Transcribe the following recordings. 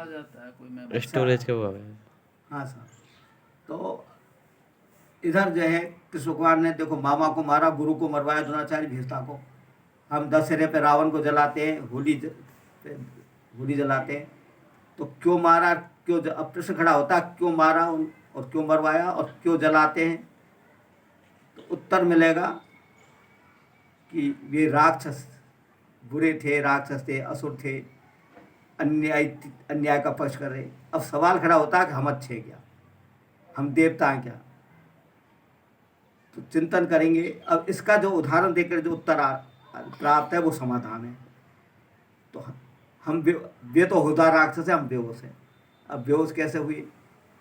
आ जाता है कोई मेमोरी। स्टोरेज का वो है। हाँ सर। तो इधर जो है कृष्ण कुमार ने देखो मामा को मारा, गुरु को मरवाया, द्रोणाचार्य भीष्ता को। हम दशहरे पे रावण को जलाते हैं, होली जलाते हैं। तो क्यों मारा, क्यों अब प्रश्न खड़ा होता है क्यों मारा और क्यों मरवाया और क्यों जलाते हैं। तो उत्तर मिलेगा कि वे राक्षस बुरे थे, राक्षस थे, असुर थे, अन्याय का पक्ष कर रहे। अब सवाल खड़ा होता है कि हम अच्छे क्या, हम देवता हैं क्या। तो चिंतन करेंगे। अब इसका जो उदाहरण देकर जो उत्तर प्राप्त है वो समाधान है। तो हम वे तो हुदा राक्षस है, हम बेहोश हैं। अब बेहोश कैसे हुए,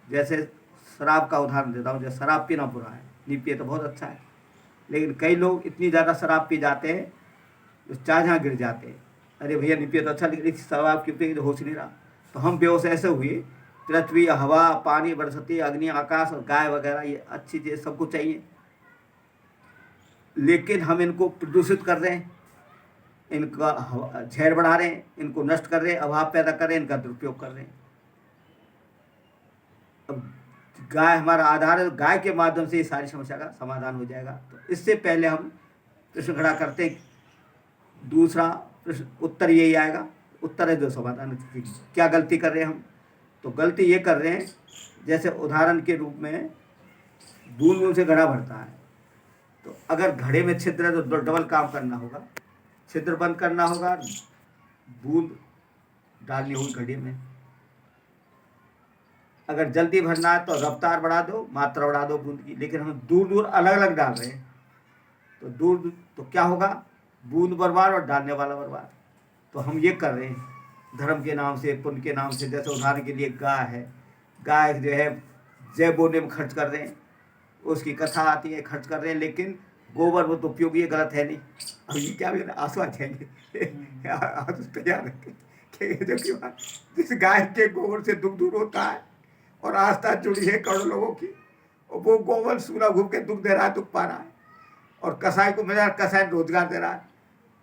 जैसे शराब का उदाहरण देता हूँ। जैसे शराब पीना बुरा है, नहीं पिए तो बहुत अच्छा है, लेकिन कई लोग इतनी ज़्यादा शराब पी जाते हैं तो चाह गिर जाते हैं। अरे भैया नहीं पिए तो अच्छा, लेकिन शराब क्यों पिए तो होश नहीं रहा। तो हम बेहोश ऐसे हुए। पृथ्वी, हवा, पानी, बरसती, अग्नि, आकाश और गाय वगैरह ये अच्छी चीज़ सबको चाहिए, लेकिन हम इनको प्रदूषित कर रहे हैं, इनका जहर बढ़ा रहे हैं, इनको नष्ट कर रहे हैं, अभाव पैदा कर रहे हैं, इनका दुरुपयोग कर रहे हैं। अब गाय हमारा आधार है, गाय के माध्यम से ये सारी समस्या का समाधान हो जाएगा। तो इससे पहले हम प्रश्न खड़ा करते हैं। दूसरा प्रश्न उत्तर यही आएगा, उत्तर है जो समाधान। क्या गलती कर रहे हैं हम, तो गलती ये कर रहे हैं जैसे उदाहरण के रूप में बूंद बूंद से घड़ा भरता है। तो अगर घड़े में छिद्र है तो डबल काम करना होगा, छिद्र बंद करना होगा, बूंद डालनी होगी घड़े में। अगर जल्दी भरना है तो रफ्तार बढ़ा दो, मात्रा बढ़ा दो बूंद की। लेकिन हम दूर दूर अलग अलग डाल रहे हैं, तो दूर तो क्या होगा, बूंद बर्बाद और डालने वाला बर्बाद। तो हम ये कर रहे हैं धर्म के नाम से, पुण्य के नाम से। जैसे उदाहरण के लिए गाय है, गाय जो है जय बोने में खर्च कर रहे हैं, उसकी कथा आती है, खर्च कर रहे हैं, लेकिन गोबर वो तो उपयोगी है, गलत है नहीं। अब ये क्या भी आंसू आ जाएंगे तैयार रखें। जो कि जिस गाय के गोबर से दुख दूर होता है और आस्था जुड़ी है करोड़ों लोगों की, और वो गोबर सूना घूम के दुख दे रहा है, दुख पा रहा है, और कसाई को मिला, कसाई रोजगार दे रहा है।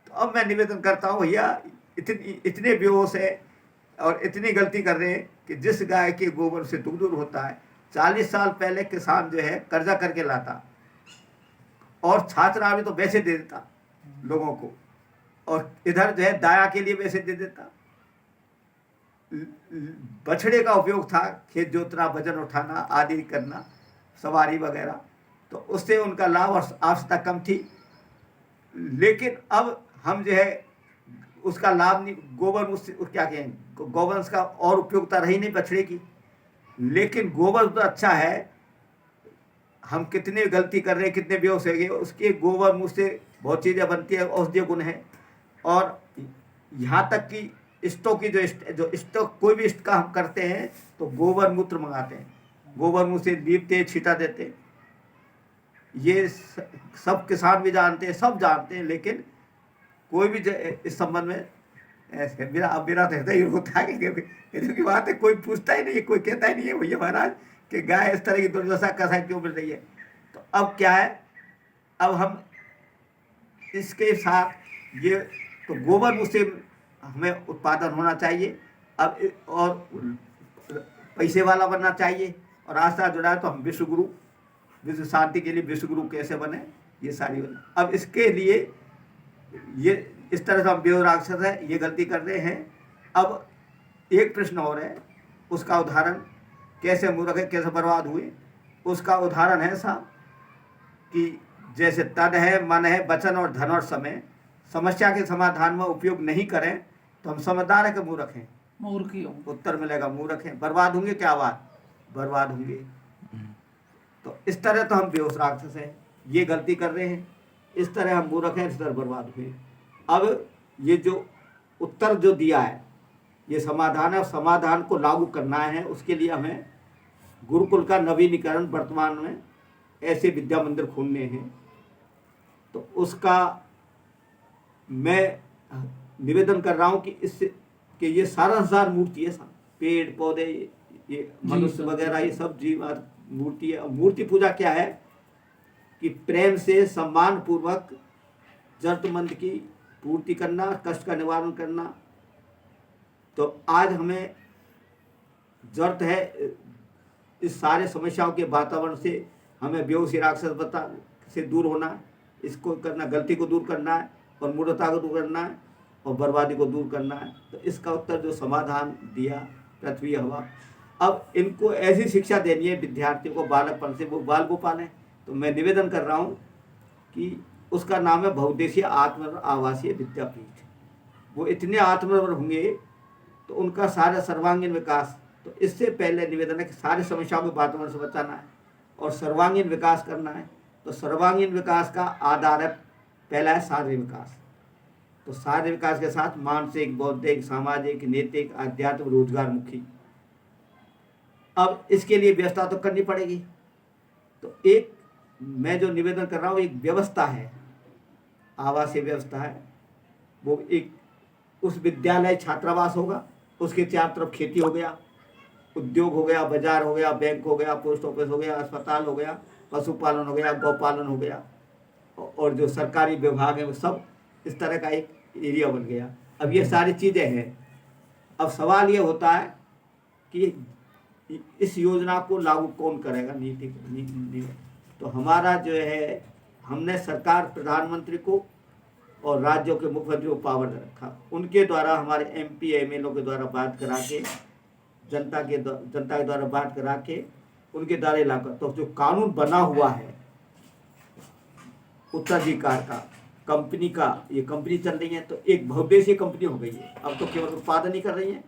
तो अब मैं निवेदन करता हूँ भैया, इतने बेहोश है और इतनी गलती कर रहे हैं कि जिस गाय के गोबर से दुख दूर होता है। 40 साल पहले किसान जो है कर्जा करके लाता और छात्र तो पैसे दे देता लोगों को, और इधर जो है दाया के लिए पैसे दे देता। बछड़े का उपयोग था खेत जोतना, वजन उठाना आदि करना, सवारी वगैरह, तो उससे उनका लाभ और आवश्यकता कम थी। लेकिन अब हम जो है उसका लाभ नहीं, गोबर उससे क्या कहें, गोवंश का और उपयोगिता रही नहीं बछड़े की। लेकिन गोबर तो अच्छा है, हम कितने गलती कर रहे हैं, कितने बेहोश हो गए। उसके गोबर मुँह से बहुत चीज़ें बनती है, औषधीय गुण है। और यहाँ तक कि स्टोव की जो स्टोव कोई भी इष्ट का हम करते हैं तो गोबर मूत्र मंगाते हैं, गोबर मुँह से लीपते, छिटा देते। ये सब किसान भी जानते हैं, सब जानते हैं, लेकिन कोई भी इस संबंध में ऐसे मेरा तो हृदय होता है कि बात है, कोई पूछता ही नहीं है, कोई कहता ही नहीं है भैया महाराज कि गाय इस तरह की दुर्दशा कसाई क्यों मिल रही है। तो अब क्या है, अब हम इसके साथ ये तो गोबर मुझसे हमें उत्पादन होना चाहिए अब, और पैसे वाला बनना चाहिए, और आस्था जुड़ा है। तो हम विश्व गुरु, विश्व शांति के लिए विश्व गुरु कैसे बने, ये सारी। अब इसके लिए ये इस तरह से हम बेहोश राक्षस है, ये गलती कर रहे हैं। अब एक प्रश्न और है, उसका उदाहरण कैसे मूर्ख है, कैसे बर्बाद हुए, उसका उदाहरण है साहब कि जैसे तन है, मन है, वचन और धन और समय समस्या के समाधान में उपयोग नहीं करें तो हम समझदार है कि मूर्ख हैं, मूर्ख ही हूँ। उत्तर मिलेगा मूर्ख हैं। बर्बाद होंगे, क्या बात, बर्बाद होंगे। तो इस तरह तो हम बेहोश राक्षस हैं, ये गलती कर रहे हैं, इस तरह हम मूर्ख हैं, इस तरह बर्बाद हुए। अब ये जो उत्तर जो दिया है ये समाधान है, और समाधान को लागू करना है। उसके लिए हमें गुरुकुल का नवीनीकरण वर्तमान में ऐसे विद्या मंदिर खोलने हैं। तो उसका मैं निवेदन कर रहा हूँ कि इससे कि ये सारा संसार मूर्ति है, सब पेड़ पौधे, ये मनुष्य वगैरह, ये सब जीव मूर्ति है। मूर्ति पूजा क्या है कि प्रेम से सम्मान पूर्वक जरूरतमंद की पूर्ति करना, कष्ट का निवारण करना। तो आज हमें जरूरत है इस सारे समस्याओं के वातावरण से हमें बेहोशी राक्षसता से दूर होना है, इसको करना, गलती को दूर करना है और मूढ़ता को दूर करना है और बर्बादी को दूर करना है। तो इसका उत्तर जो समाधान दिया पृथ्वी हवा। अब इनको ऐसी शिक्षा देनी है विद्यार्थियों को बालकपन से, वो बाल गोपाल हैं। तो मैं निवेदन कर रहा हूँ कि उसका नाम है बहुउद्देशीय आत्मनिर्भर आवासीय विद्यापीठ। वो इतने आत्मनिर्भर होंगे तो उनका सारा सर्वांगीण विकास, तो इससे पहले निवेदन है कि सारी समस्याओं को वातावरण से बचाना है और सर्वांगीण विकास करना है। तो सर्वांगीण विकास का आधार है, पहला है शारीरिक विकास। तो शारीरिक विकास के साथ मानसिक, बौद्धिक, सामाजिक, नैतिक, आध्यात्मिक, रोजगार मुखी। अब इसके लिए व्यवस्था तो करनी पड़ेगी। तो एक मैं जो निवेदन कर रहा हूँ, एक व्यवस्था है, आवासीय व्यवस्था है। वो एक उस विद्यालय छात्रावास होगा, उसके चारों तरफ खेती हो गया, उद्योग हो गया, बाजार हो गया, बैंक हो गया, पोस्ट ऑफिस हो गया, अस्पताल हो गया, पशुपालन हो गया, गौपालन हो गया, और जो सरकारी विभाग है वो सब इस तरह का एक एरिया बन गया। अब ये सारी चीज़ें हैं। अब सवाल ये होता है कि इस योजना को लागू कौन करेगा, नीति। तो हमारा जो है, हमने सरकार, प्रधानमंत्री को और राज्यों के मुख्यमंत्री को पावर दे रखा। उनके द्वारा, हमारे MP MLO के द्वारा बात करा के, जनता के द्वारा बात करा के उनके द्वारा लागू। तो जो कानून बना हुआ है उत्तराधिकार का, कंपनी का, ये कंपनी चल रही है तो एक बहुउद्देशीय कंपनी हो गई है। अब तो केवल उत्पादन ही कर रही है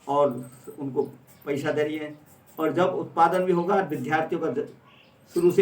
और उनको पैसा दे रही है। और जब उत्पादन भी होगा, विद्यार्थियों का शुरू से